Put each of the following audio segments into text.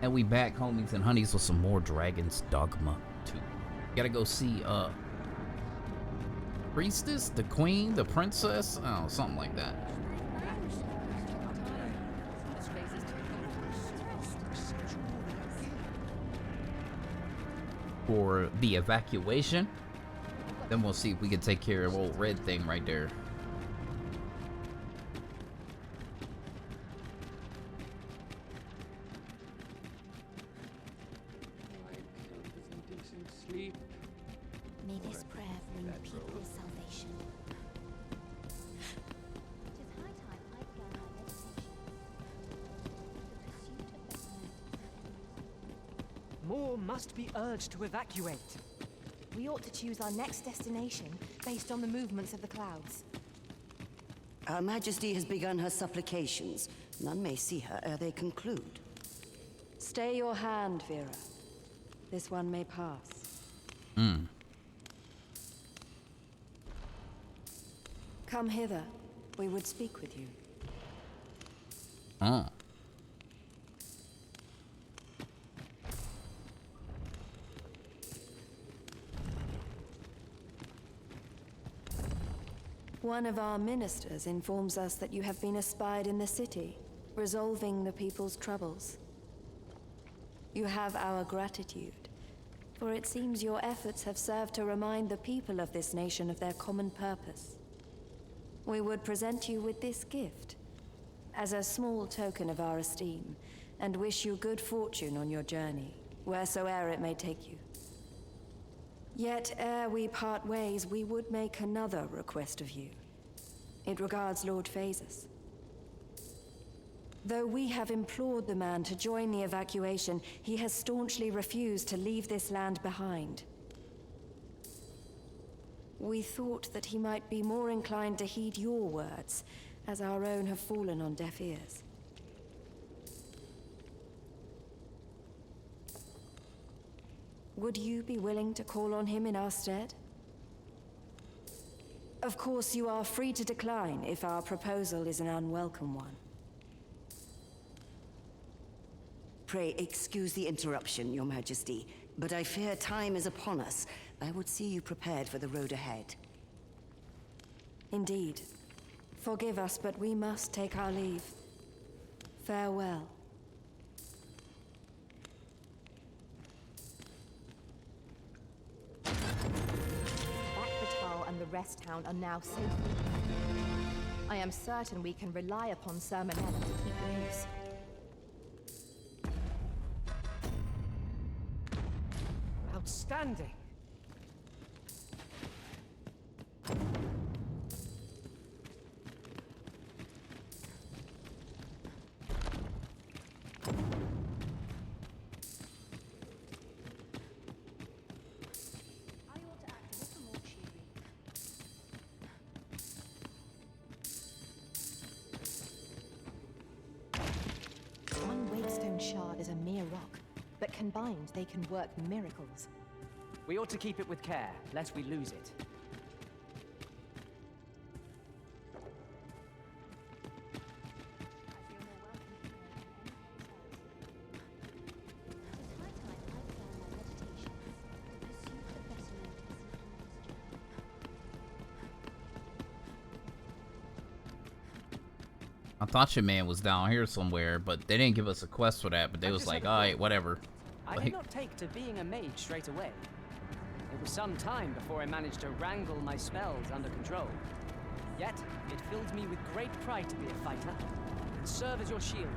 And we back, homies and honeys, with some more Dragon's Dogma 2. Gotta go see, Priestess, the Queen, the Princess, oh, something like that. For the evacuation. Then we'll see if we can take care of old red thing right there. May this prayer bring people's salvation. It is high time I began my meditation. The pursuit of better. More must be urged to evacuate. We ought to choose our next destination based on the movements of the clouds. Her Majesty has begun her supplications. None may see her ere they conclude. Stay your hand, Vera. This one may pass. Come hither. We would speak with you. Oh. One of our ministers informs us that you have been espied in the city, resolving the people's troubles. You have our gratitude, for it seems your efforts have served to remind the people of this nation of their common purpose. We would present you with this gift, as a small token of our esteem, and wish you good fortune on your journey, wheresoe'er it may take you. Yet, ere we part ways, we would make another request of you. It regards Lord Phases. Though we have implored the man to join the evacuation, he has staunchly refused to leave this land behind. We thought that he might be more inclined to heed your words, as our own have fallen on deaf ears. Would you be willing to call on him in our stead? Of course, you are free to decline if our proposal is an unwelcome one. Pray excuse the interruption, Your Majesty, but I fear time is upon us. I would see you prepared for the road ahead. Indeed. Forgive us, but we must take our leave. Farewell. Backbatal and the rest town are now safe. I am certain we can rely upon Sir Manella to keep the peace. Outstanding. One Wakestone shard is a mere rock, but combined they can work miracles. We ought to keep it with care, lest we lose it. I thought your man was down here somewhere, but they didn't give us a quest for that, but they was like, alright, whatever. I did not take to being a mage straight away. It was some time before I managed to wrangle my spells under control. Yet, it filled me with great pride to be a fighter and serve as your shield.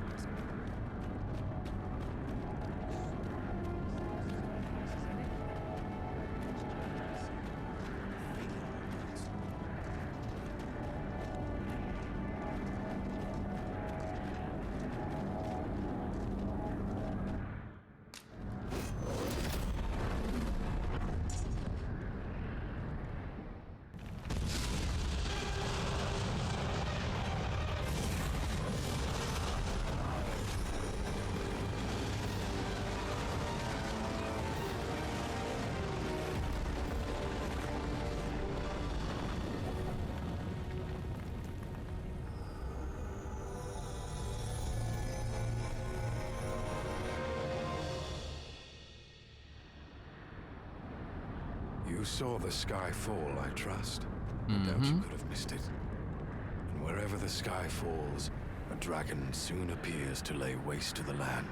You saw the sky fall, I trust. I doubt you could have missed it. And wherever the sky falls, a dragon soon appears to lay waste to the land.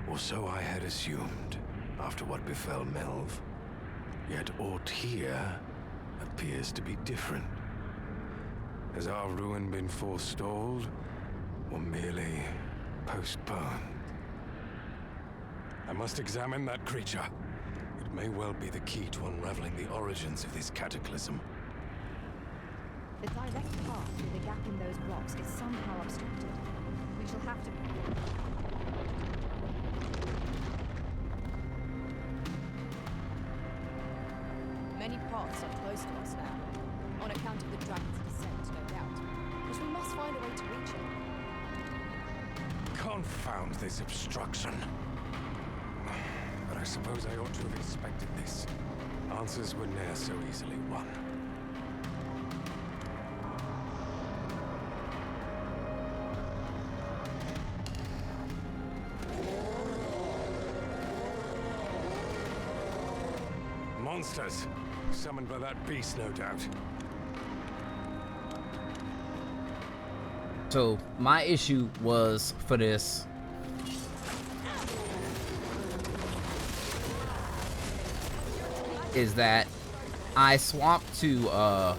Or so I had assumed, after what befell Melv. Yet aught here appears to be different. Has our ruin been forestalled, or merely postponed? I must examine that creature. It may well be the key to unraveling the origins of this cataclysm. The direct path through the gap in those blocks is somehow obstructed. We shall have to... Many paths are close to us now, on account of the dragon's descent, no doubt. But we must find a way to reach it. Confound this obstruction. But I suppose I ought to have expected this. Answers were ne'er so easily won. Monsters! Summoned by that beast, no doubt. So my issue was for this. Is that I swapped to Let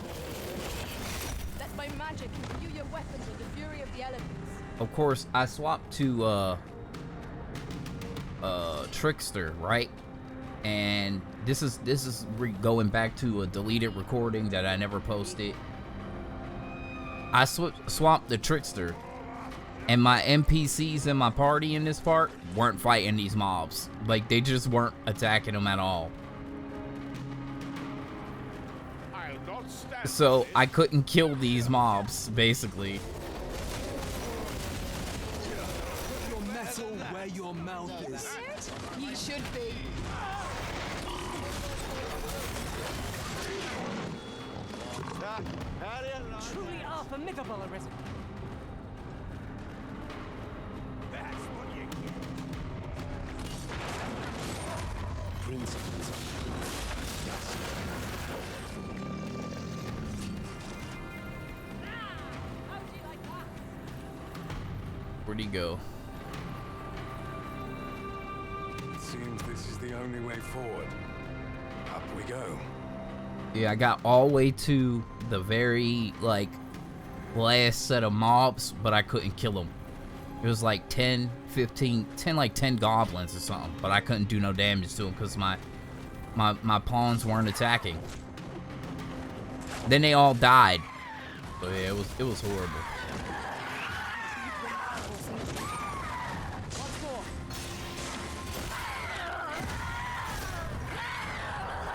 my magic imbue your weapons with the fury of the elements. of course I swapped to Trickster, right? And this is going back to a deleted recording that I never posted. I swapped the Trickster, and my NPCs in my party in this part weren't fighting these mobs. Like, they just weren't attacking them at all. So I couldn't kill these mobs, basically. Put your metal where your mouth is. He should be. Truly are formidable, Arisen. That's what you get. Principles. Where'd he go? It seems this is the only way forward. Up we go. Yeah, I got all the way to the very, like, last set of mobs, but I couldn't kill them. It was like 10 goblins or something, but I couldn't do no damage to them because my pawns weren't attacking. Then they all died. So yeah, it was horrible.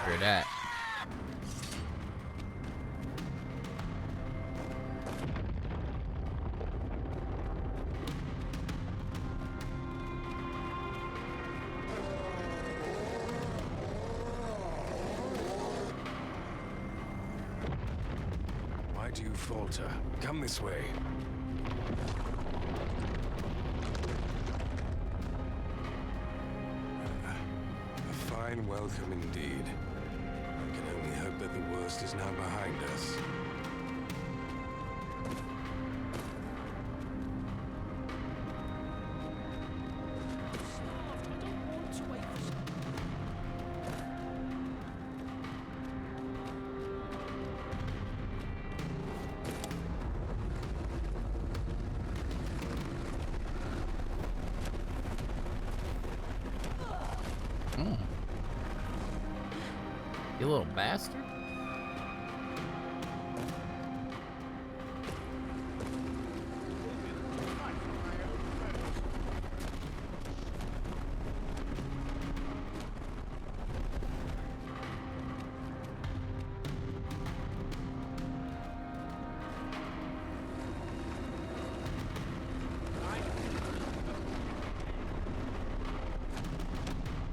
Hear that. Why do you falter? Come this way. A fine welcome indeed. I can only hope that the worst is now behind us. You little bastard.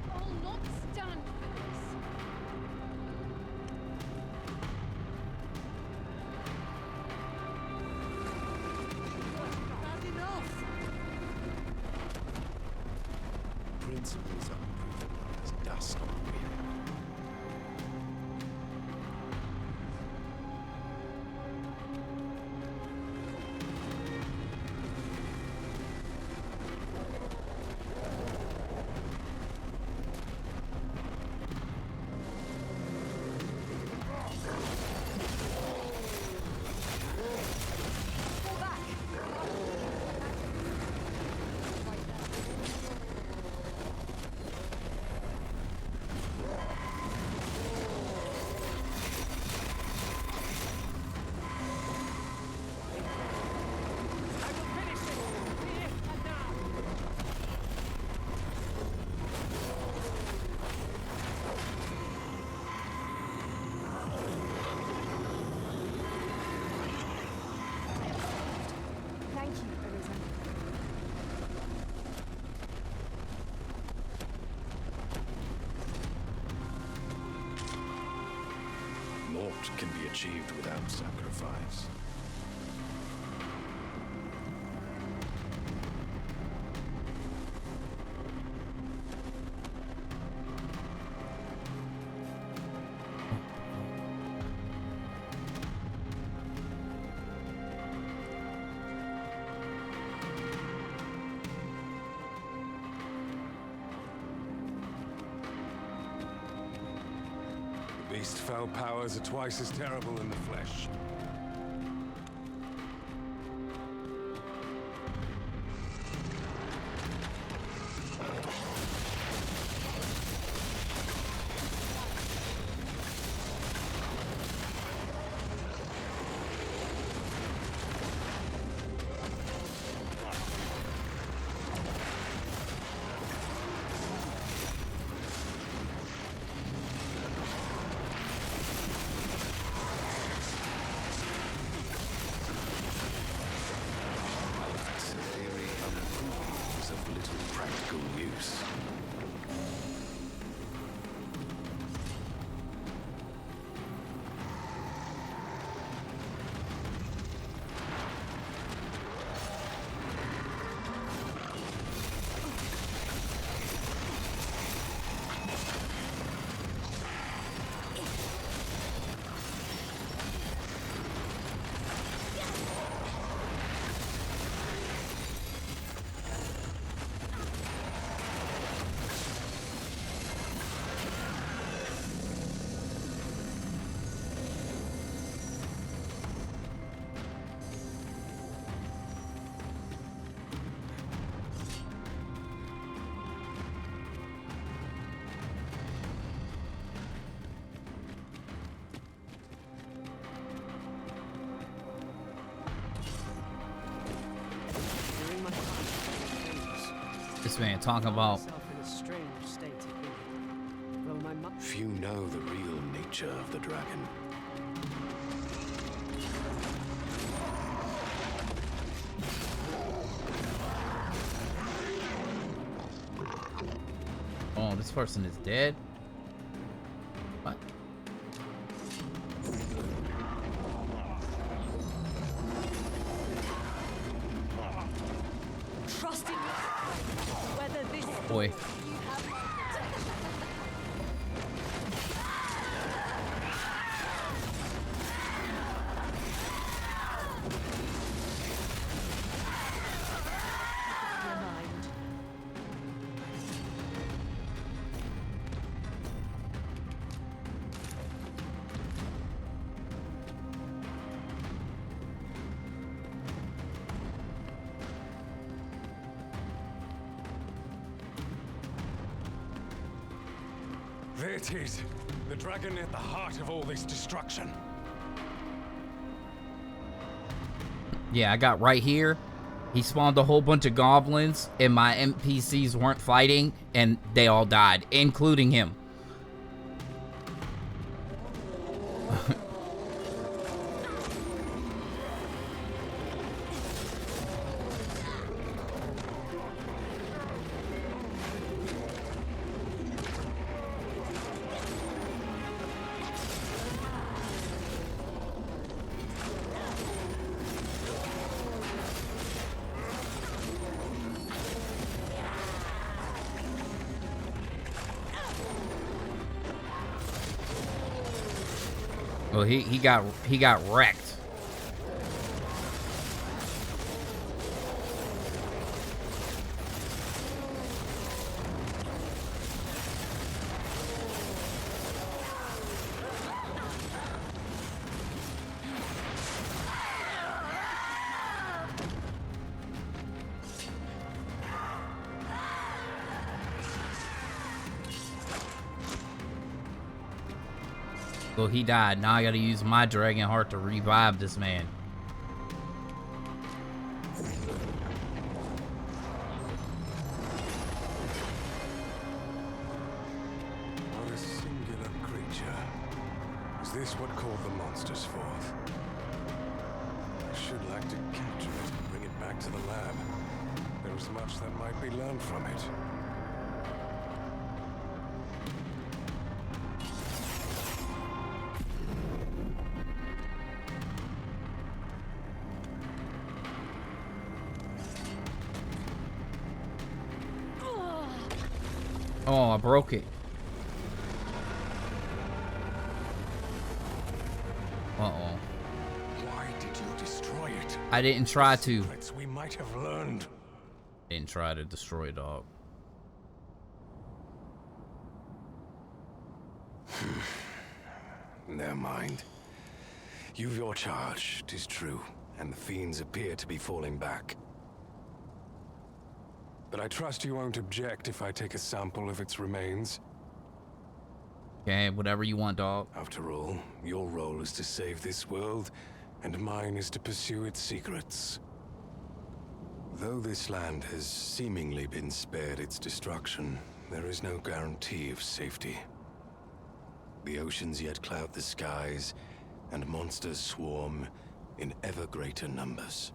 I'll not stand for this. Not enough. Principles unprovable as dust on wind. can be achieved without sacrifice. Beast's fell powers are twice as terrible in the flesh. This man talking about. Few know the real nature of the dragon. Oh, this person is dead? What? Trust in me. Whether this Boy. There it is. The dragon at the heart of all this destruction. Yeah, I got right here. He spawned a whole bunch of goblins, and my NPCs weren't fighting, and they all died, including him. Well, he got wrecked. Well, he died. Now I gotta use my dragon heart to revive this man. What a singular creature. Is this what called the monsters forth? I should like to capture it and bring it back to the lab. There is much that might be learned from it. Oh, I broke it. Uh-oh. Why did you destroy it? I didn't try to. Secrets we might have learned. Didn't try to destroy a dog. Never mind. You've your charge, 'tis true, and the fiends appear to be falling back. But I trust you won't object if I take a sample of its remains. Okay, whatever you want, dog. After all, your role is to save this world, and mine is to pursue its secrets. Though this land has seemingly been spared its destruction, there is no guarantee of safety. The oceans yet cloud the skies, and monsters swarm in ever greater numbers.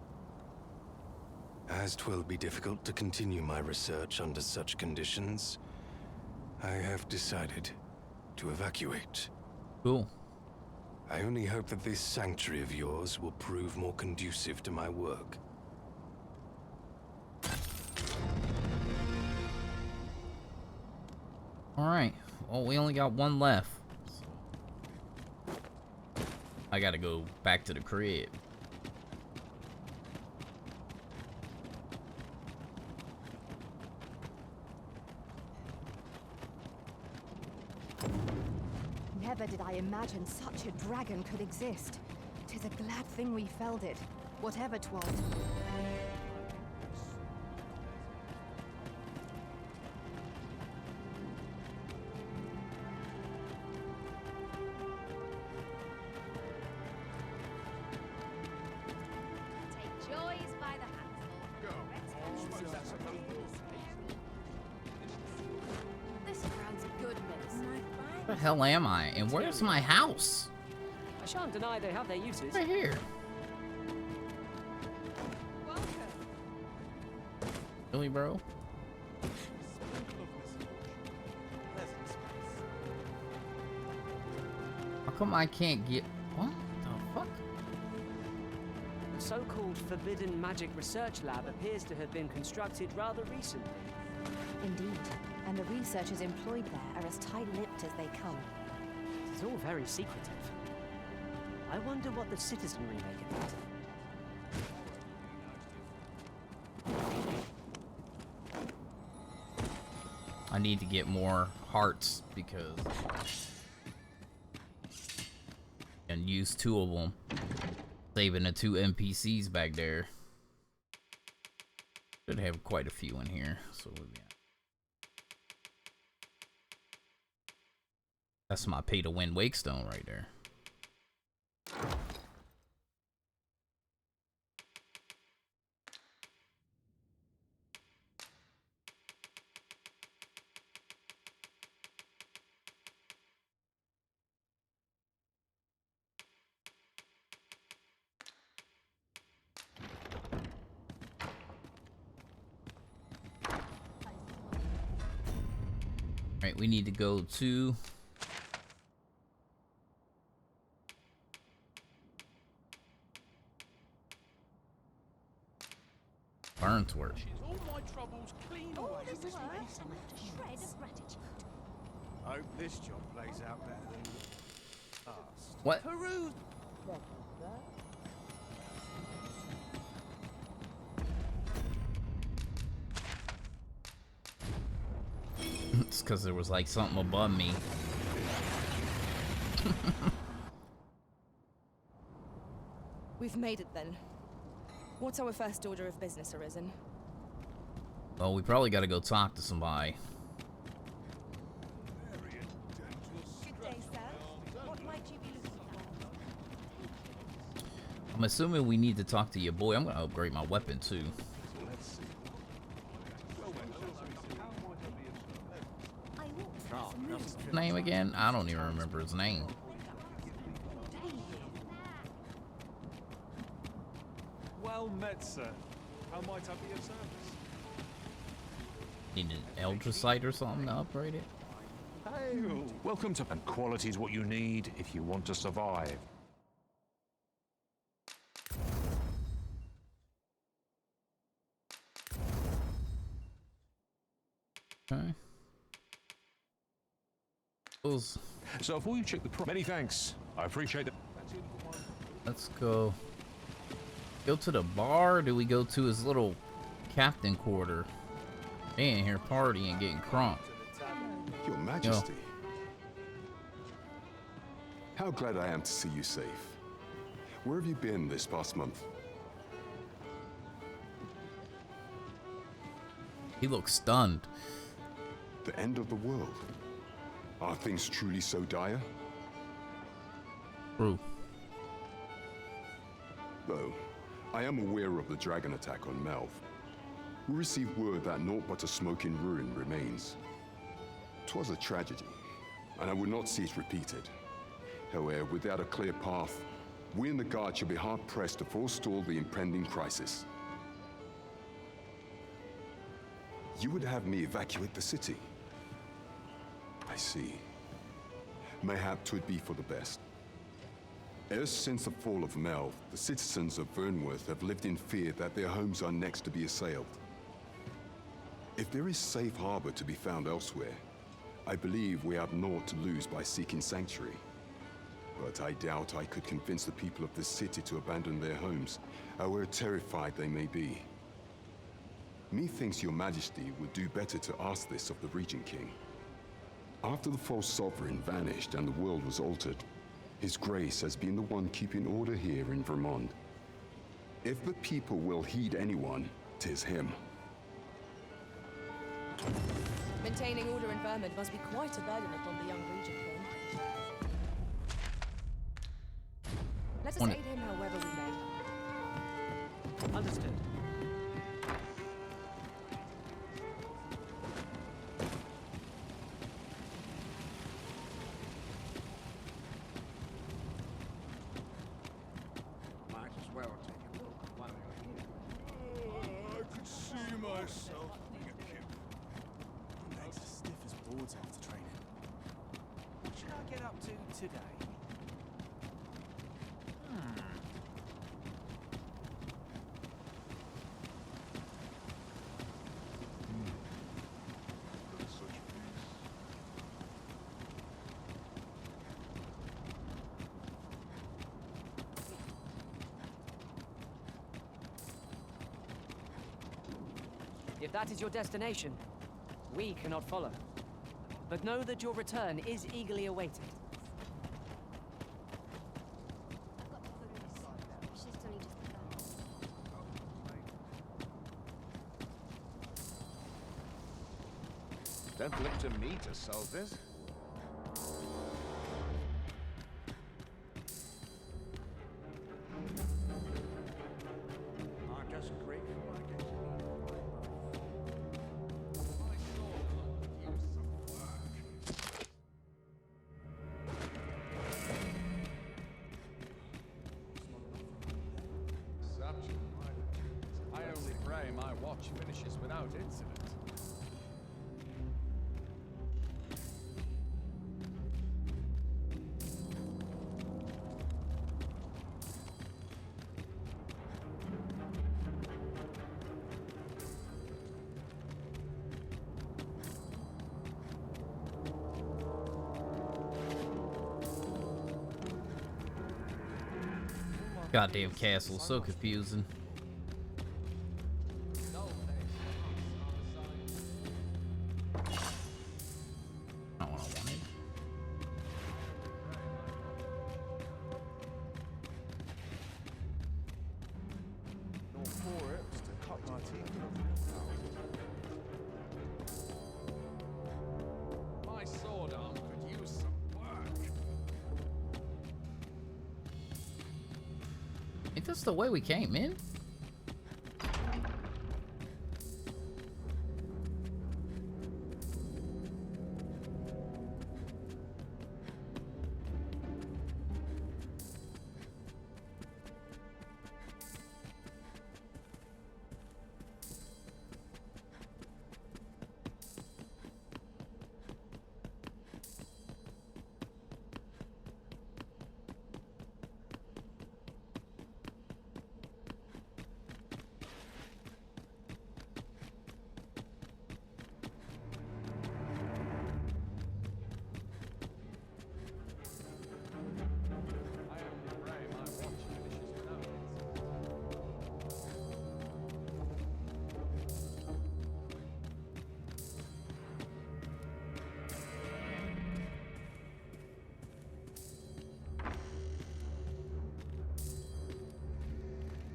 As 'twill be difficult to continue my research under such conditions, I have decided to evacuate. Cool. I only hope that this sanctuary of yours will prove more conducive to my work. Alright. Well, we only got one left. I gotta go back to the crib. Never did I imagine such a dragon could exist. 'Tis a glad thing we felled it, whatever 'twas. Take joys by the handful. This ground's good medicine. Where the hell am I? And where's my house? I shan't deny they have their uses. Right here. Really, bro? How come I can't get... What the fuck? The so-called Forbidden Magic Research Lab appears to have been constructed rather recently. Indeed, and the researchers employed there are as tight-lipped as they come. It's all very secretive. I wonder what the citizenry make of it. I need to get more hearts because... and use 2 of them. Saving the 2 NPCs back there. Should have quite a few in here. So yeah. That's my pay-to-win wake stone right there. Right, we need to go to Burnsworth. All my troubles clean away. Shred of gratitude. Hope this job plays out better than the last. What? Peruse. It's because there was like something above me. We've made it then. What's our first order of business, Arisen? Well, we probably got to go talk to somebody. Good day, sir. What might you be looking for? I'm assuming we need to talk to your boy. I'm going to upgrade my weapon too. Name again? I don't even remember his name. Well met, sir. How might I be of service? Need an Eldricite or something to upgrade it? Hey, Welcome to... And quality is what you need if you want to survive. Okay. Those- So before you check the many thanks. I appreciate it. Let's go. Go to the bar. Or do we go to his little captain quarter? They in here partying, getting crunk. Your Majesty. How glad I am to see you safe. Where have you been this past month? He looks stunned. The end of the world. Are things truly so dire? True. Though, I am aware of the dragon attack on Melv. We received word that naught but a smoking ruin remains. 'Twas a tragedy, and I would not see it repeated. However, without a clear path, we in the Guard shall be hard-pressed to forestall the impending crisis. You would have me evacuate the city? I see. Mayhap 'twould be for the best. Ever since the fall of Melv, the citizens of Vernworth have lived in fear that their homes are next to be assailed. If there is safe harbor to be found elsewhere, I believe we have naught to lose by seeking sanctuary. But I doubt I could convince the people of this city to abandon their homes, however terrified they may be. Methinks your Majesty would do better to ask this of the Regent King. After the false sovereign vanished and the world was altered, His Grace has been the one keeping order here in Vermont. If the people will heed anyone, 'tis him. Maintaining order in Vermont must be quite a burden upon the young Regent King. Let us aid him however we may. Understood. Might as well take a look while you're here. I could see myself being a kid. Legs as stiff as boards after training. What should I get up to today? If that is your destination, we cannot follow. But know that your return is eagerly awaited. Don't look to me to solve this. I'm just grateful I get to leave. I only pray my watch finishes without incident. Goddamn castle, so confusing. Not what I wanted. Nor 4 herbs to cut my teeth. My sword arm could use some work. Ain't this the way we came in?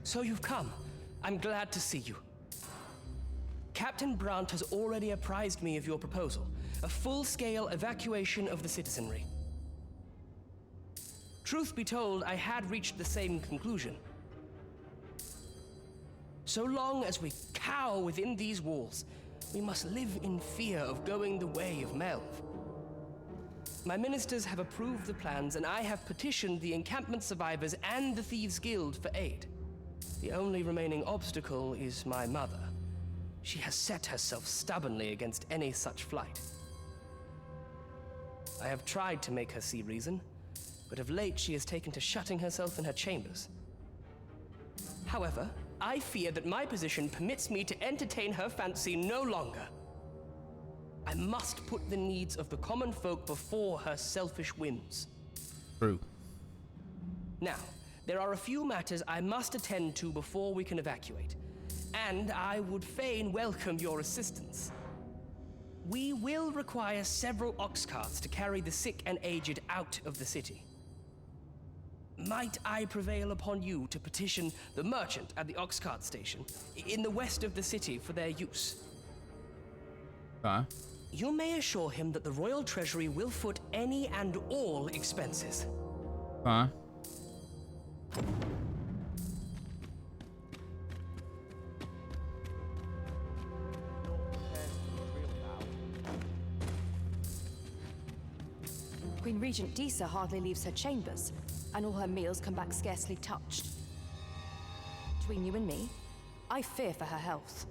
So you've come. I'm glad to see you. Captain Brandt has already apprised me of your proposal, a full-scale evacuation of the citizenry. Truth be told, I had reached the same conclusion. So long as we cower within these walls, we must live in fear of going the way of Melv. My ministers have approved the plans, and I have petitioned the encampment survivors and the Thieves' Guild for aid. The only remaining obstacle is my mother. She has set herself stubbornly against any such flight. I have tried to make her see reason, but of late she has taken to shutting herself in her chambers. However, I fear that my position permits me to entertain her fancy no longer. I must put the needs of the common folk before her selfish whims. True. Now, there are a few matters I must attend to before we can evacuate, and I would fain welcome your assistance. We will require several ox carts to carry the sick and aged out of the city. Might I prevail upon you to petition the merchant at the ox cart station in the west of the city for their use? You may assure him that the Royal Treasury will foot any and all expenses. Queen Regent Disa hardly leaves her chambers, and all her meals come back scarcely touched. Between you and me, I fear for her health.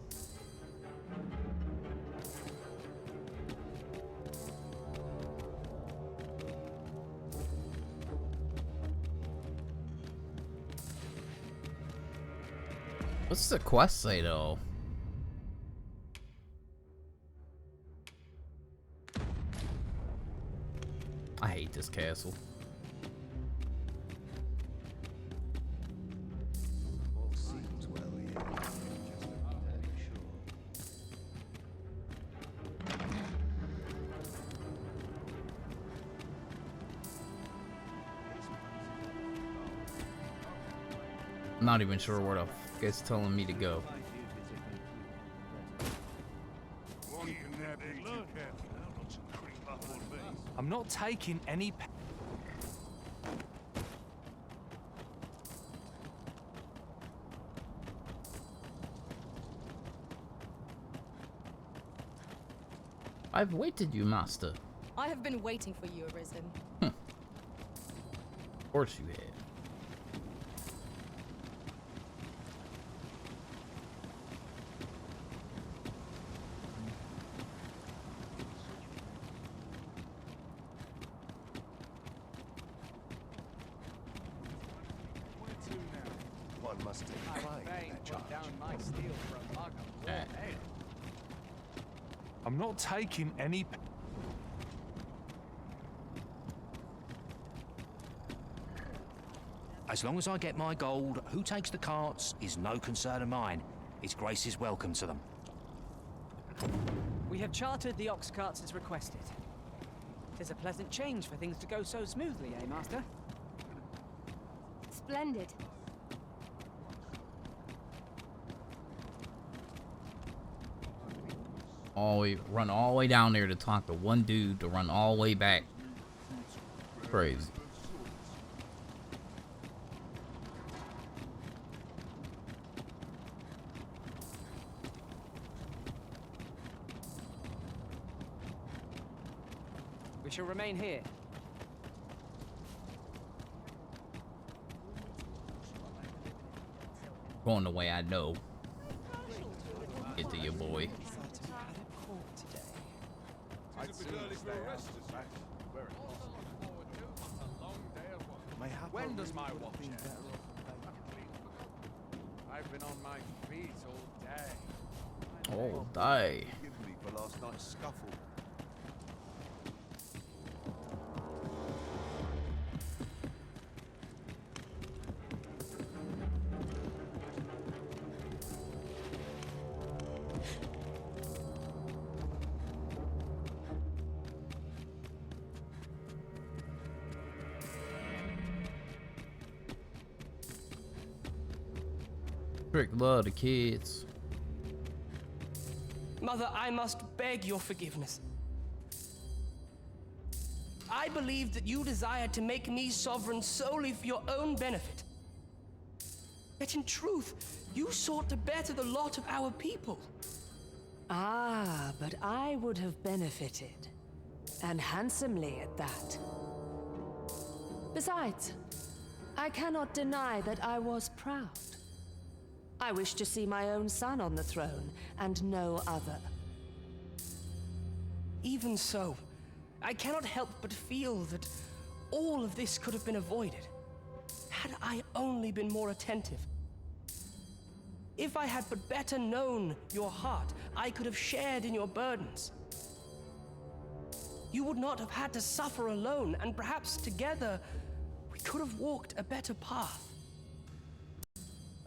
What's the quest say though? I hate this castle. All seems well here. I'm not even sure where the f it's telling me to go. I'm not taking any. I've waited, you master. I have been waiting for you, Arisen. Of course you had. One must take pride in their charge. Down my steel for a mug of raw ale. I'm not taking any. As long as I get my gold, who takes the carts is no concern of mine. His Grace is welcome to them. We have chartered the ox carts as requested. 'Tis a pleasant change for things to go so smoothly, eh, Master? Splendid. Run all the way down there to talk to one dude to run all the way back. Crazy. We shall remain here. Going the way I know. Get to your boy. I'd sooner stay out. When does my watch end? I've been on my feet all day. All day. Forgive me for last night's scuffle. Trick love the kids. Mother, I must beg your forgiveness. I believed that you desired to make me sovereign solely for your own benefit. Yet in truth, you sought to better the lot of our people. Ah, but I would have benefited. And handsomely at that. Besides, I cannot deny that I was proud. I wished to see my own son on the throne, and no other. Even so, I cannot help but feel that all of this could have been avoided, had I only been more attentive. If I had but better known your heart, I could have shared in your burdens. You would not have had to suffer alone, and perhaps together we could have walked a better path.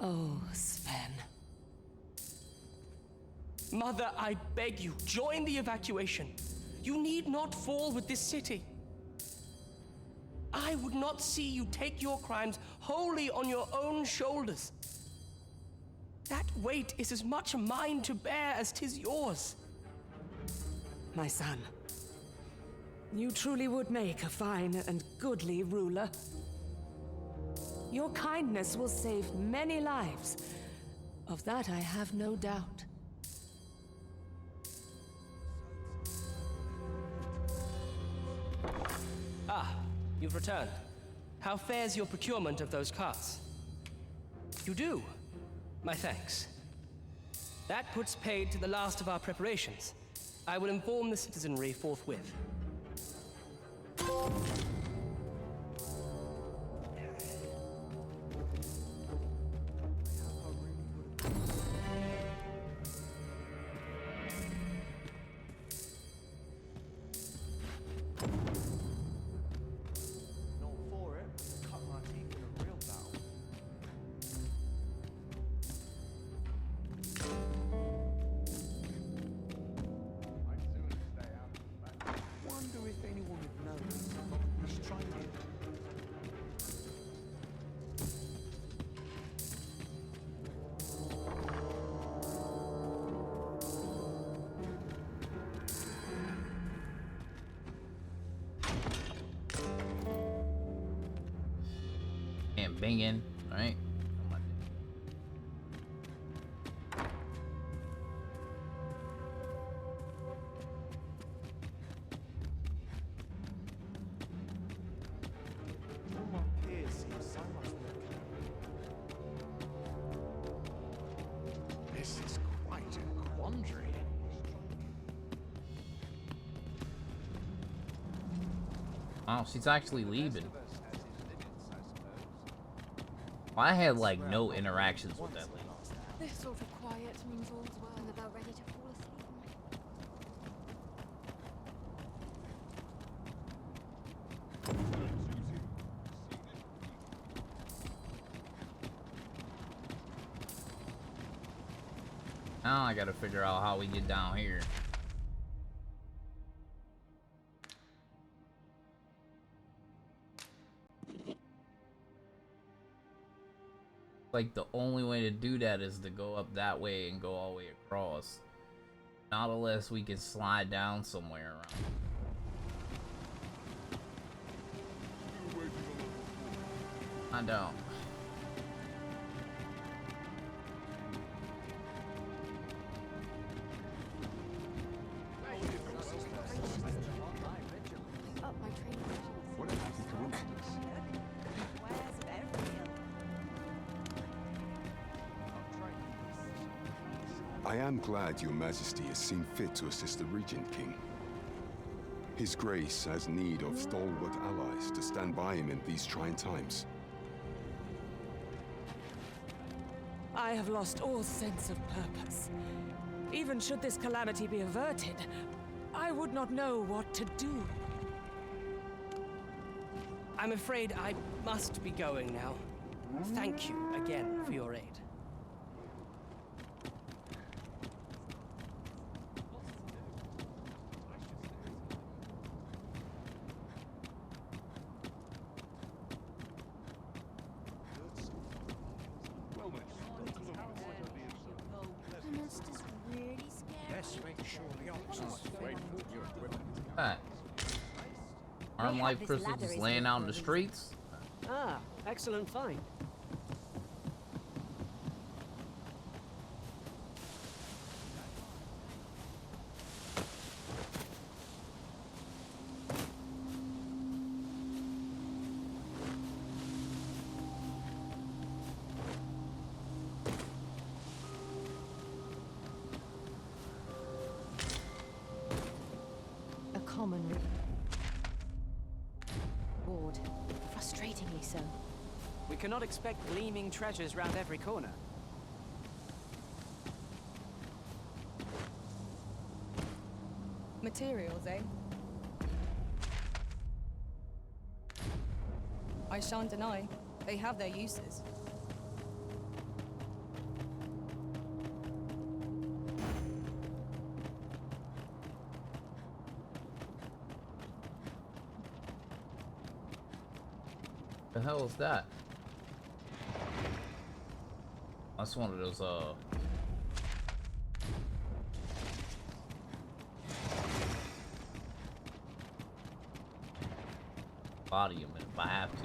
Oh, Sven. Mother, I beg you, join the evacuation. You need not fall with this city. I would not see you take your crimes wholly on your own shoulders. That weight is as much mine to bear as 'tis yours. My son, you truly would make a fine and goodly ruler. Your kindness will save many lives. Of that I have no doubt. Ah, you've returned. How fares your procurement of those carts? You do? My thanks. That puts paid to the last of our preparations. I will inform the citizenry forthwith. And binging, right? This is quite a quandary. Oh, she's actually leaving. Well, I had like no interactions with that lady. This sort of quiet means all's well. I'm about ready to fall asleep. Now I gotta figure out how we get down here. Like the only way to do that is to go up that way and go all the way across. Not unless we can slide down somewhere around. I don't. What a happy coincidence. I am glad your majesty has seen fit to assist the regent king. His grace has need of stalwart allies to stand by him in these trying times. I have lost all sense of purpose. Even should this calamity be averted, I would not know what to do. I'm afraid I must be going now. Thank you again for your aid. Alright. Armed life crystals just laying out in the streets. Ah, excellent find. A common board. Frustratingly so. We cannot expect gleaming treasures round every corner. Materials, eh? I shan't deny, they have their uses. The hell is that? That's one of those body him if I have to.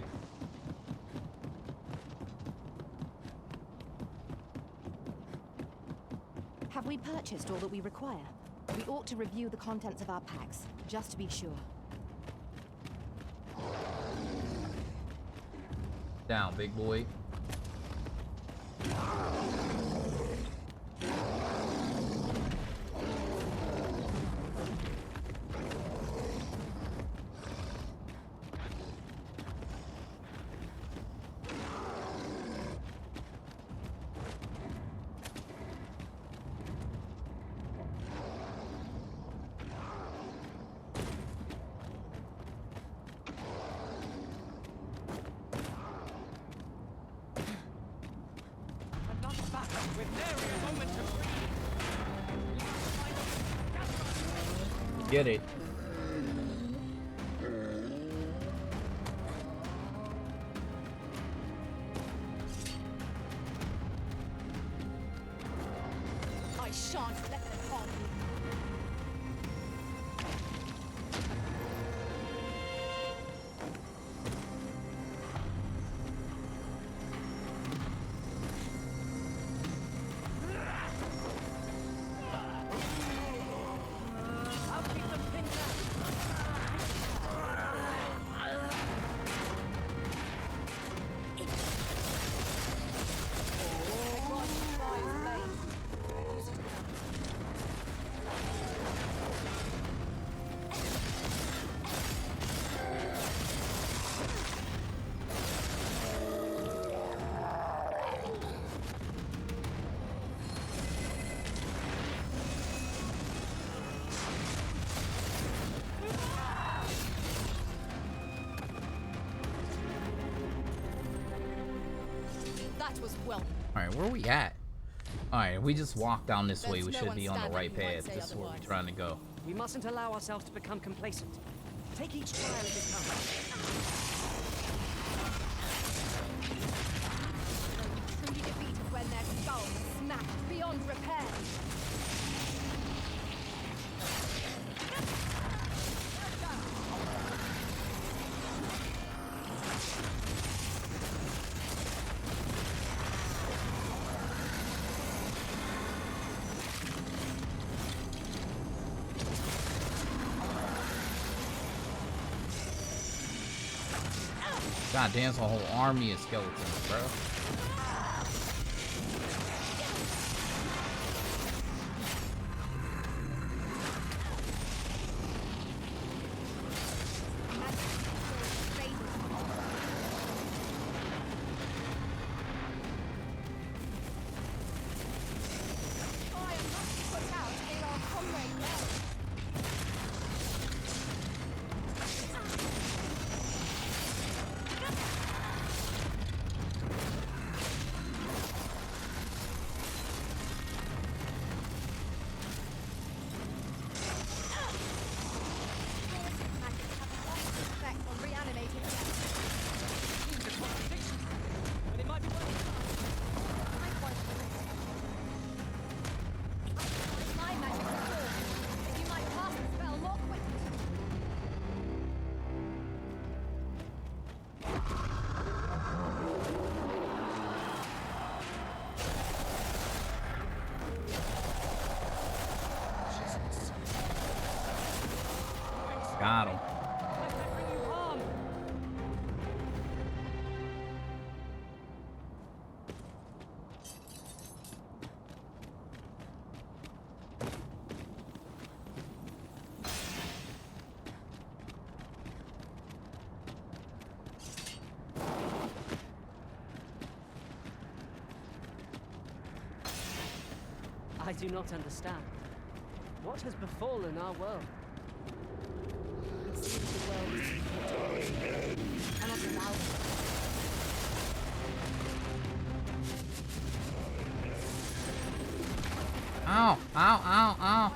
Have we purchased all that we require? We ought to review the contents of our packs, just to be sure. Down, big boy. Get it. I shan't let them harm you. That was well. Alright, where are we at? Alright, if we just walk down this way, we There's no should one be on the standing right who might path. say This is where we're otherwise. trying to go. We mustn't allow ourselves to become complacent. Take each trial as it comes. Truly defeated when their skulls are smashed beyond repair. God damn, it's a whole army of skeletons, bro. Got him. I do not understand. What has befallen our world? It seems the world is cannot allow it. Ow, ow, ow, ow.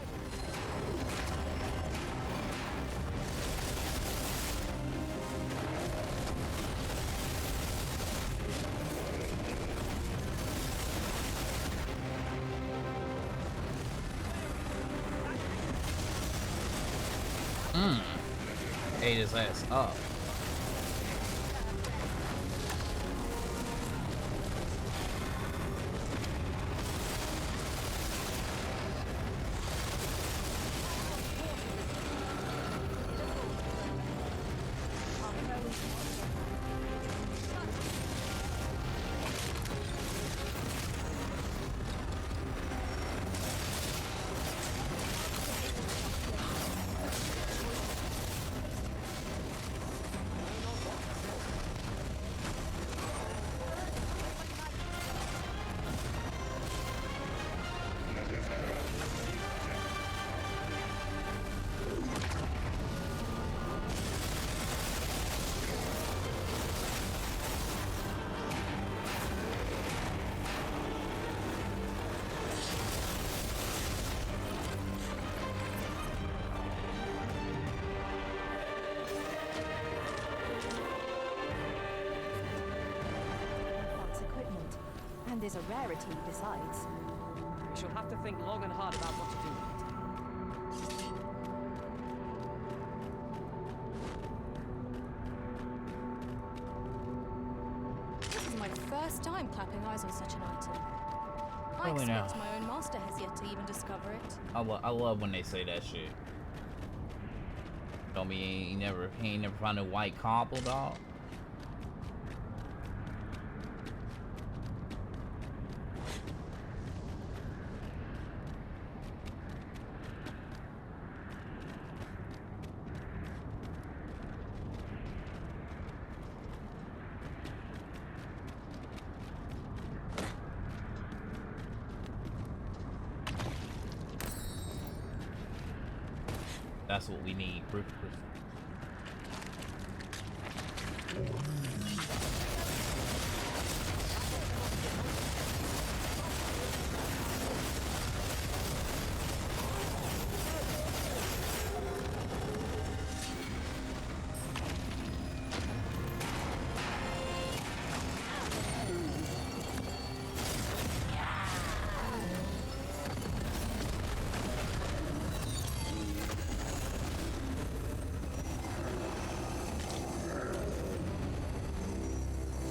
Ate his ass up. And there's a rarity besides. We shall have to think long and hard about what to do with it. This is my first time clapping eyes on such an item. I Probably expect not. my own master has yet to even discover it. I love when they say that shit. Tell me he ain't never found a white cobble, dog. That's what we need. Proof.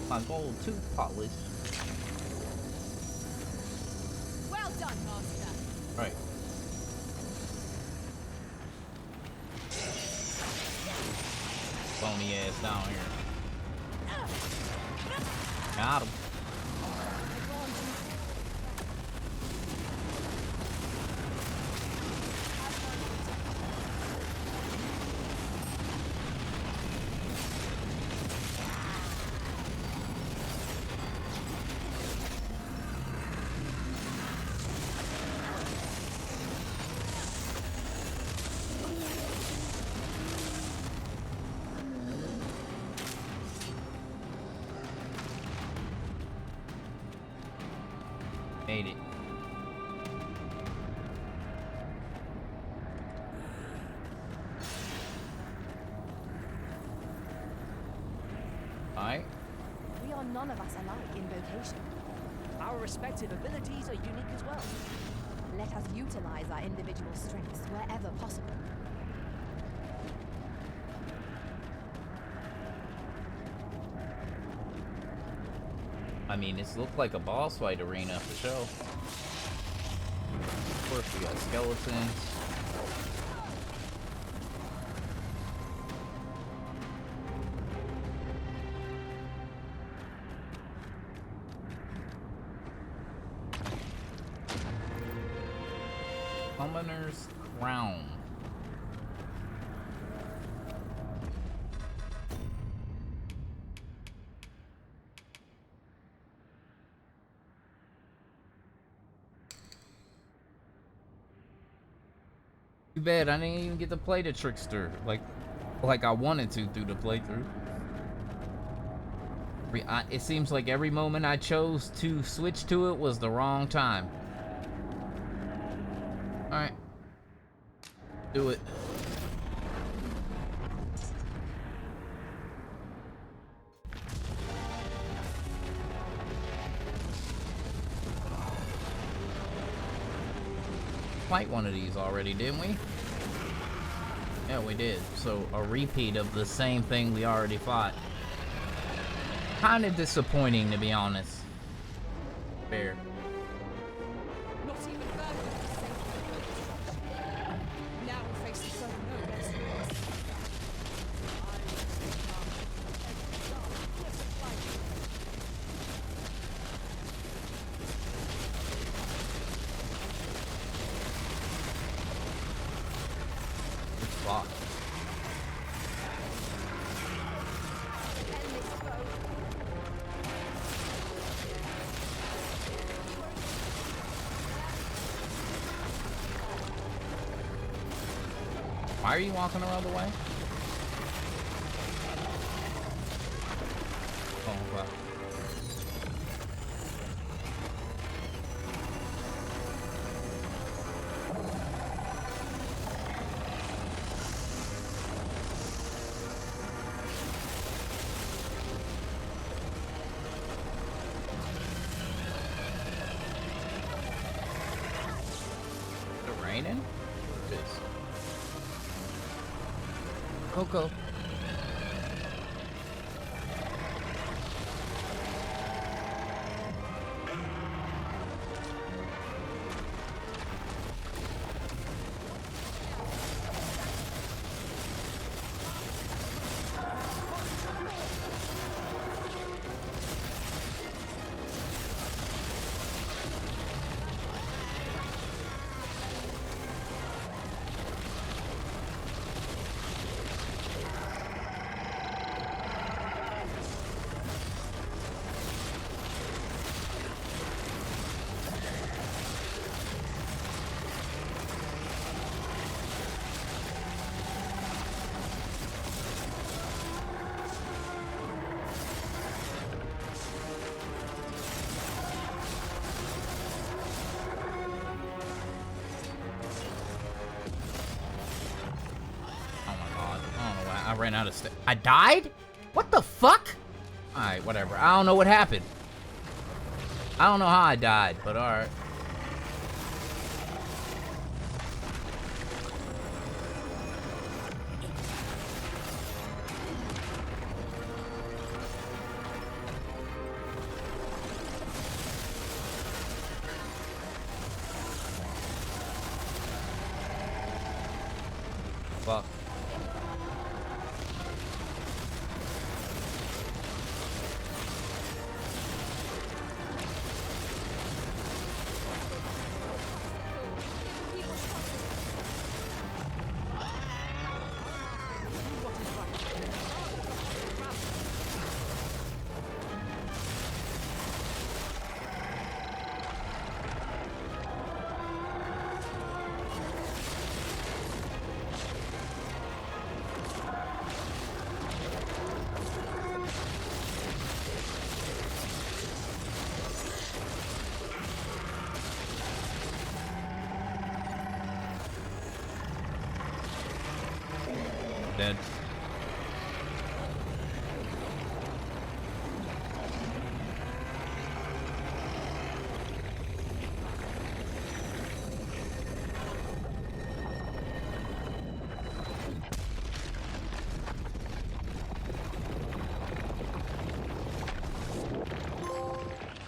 My gold tooth polish. Well done, master. Right. Phony ass down here. Got him. Made it. Alright. We are none of us alike in vocation. Our respective abilities are unique as well. Let us utilize our individual strengths wherever possible. I mean, this looked like a boss fight arena for sure. Of course, we got skeletons. Summoner's Crown. Too bad I didn't even get to play the Trickster like I wanted to through the playthrough. It seems like every moment I chose to switch to it was the wrong time. Alright. Do it. Fight one of these already, didn't we? Yeah, we did. So a repeat of the same thing we already fought. Kind of disappointing, to be honest. Fair. Not even that was safe. Now we face the sun, no less. It's fucked. Why are you walking around the way? Oh, wow. Is it raining? It is. Coco. I ran out of stuff. I died? What the fuck? Alright, whatever. I don't know what happened. I don't know how I died, but alright. Fuck. Dead.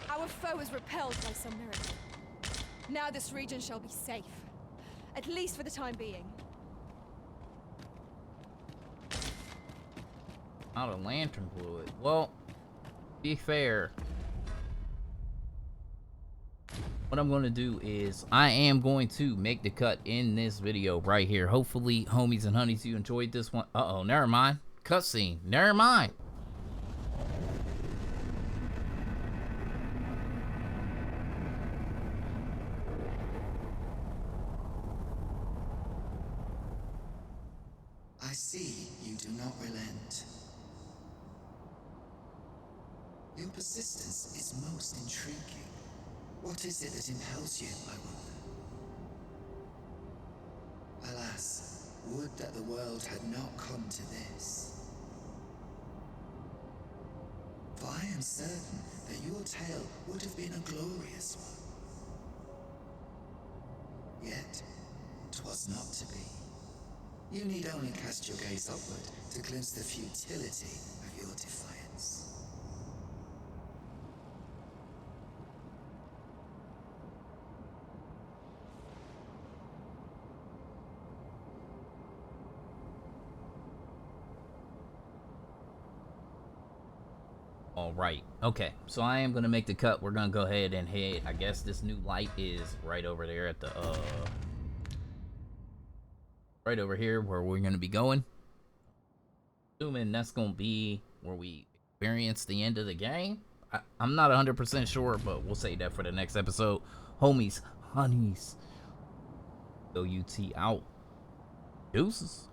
Our foe is repelled by some miracle. Now this region shall be safe. At least for the time being. Not a lantern blew it. Well, be fair. what I'm going to do is I am going to make the cut in this video right here. Hopefully, homies and honeys, you enjoyed this one. Uh-oh, never mind. Cutscene. Never mind. I see you do not relent. Your persistence is most intriguing. What is it that impels you, I wonder? Alas, would that the world had not come to this. For I am certain that your tale would have been a glorious one. Yet, 'twas not to be. You need only cast your gaze upward to glimpse the futility of your defiance. All right. Okay. So I am going to make the cut. We're going to go ahead and head. I guess this new light is right over there at the, right over here where we're going to be going. Assuming that's going to be where we experience the end of the game. I'm not 100% sure, but we'll say that for the next episode. Homies, honeys, OUT out. Deuces.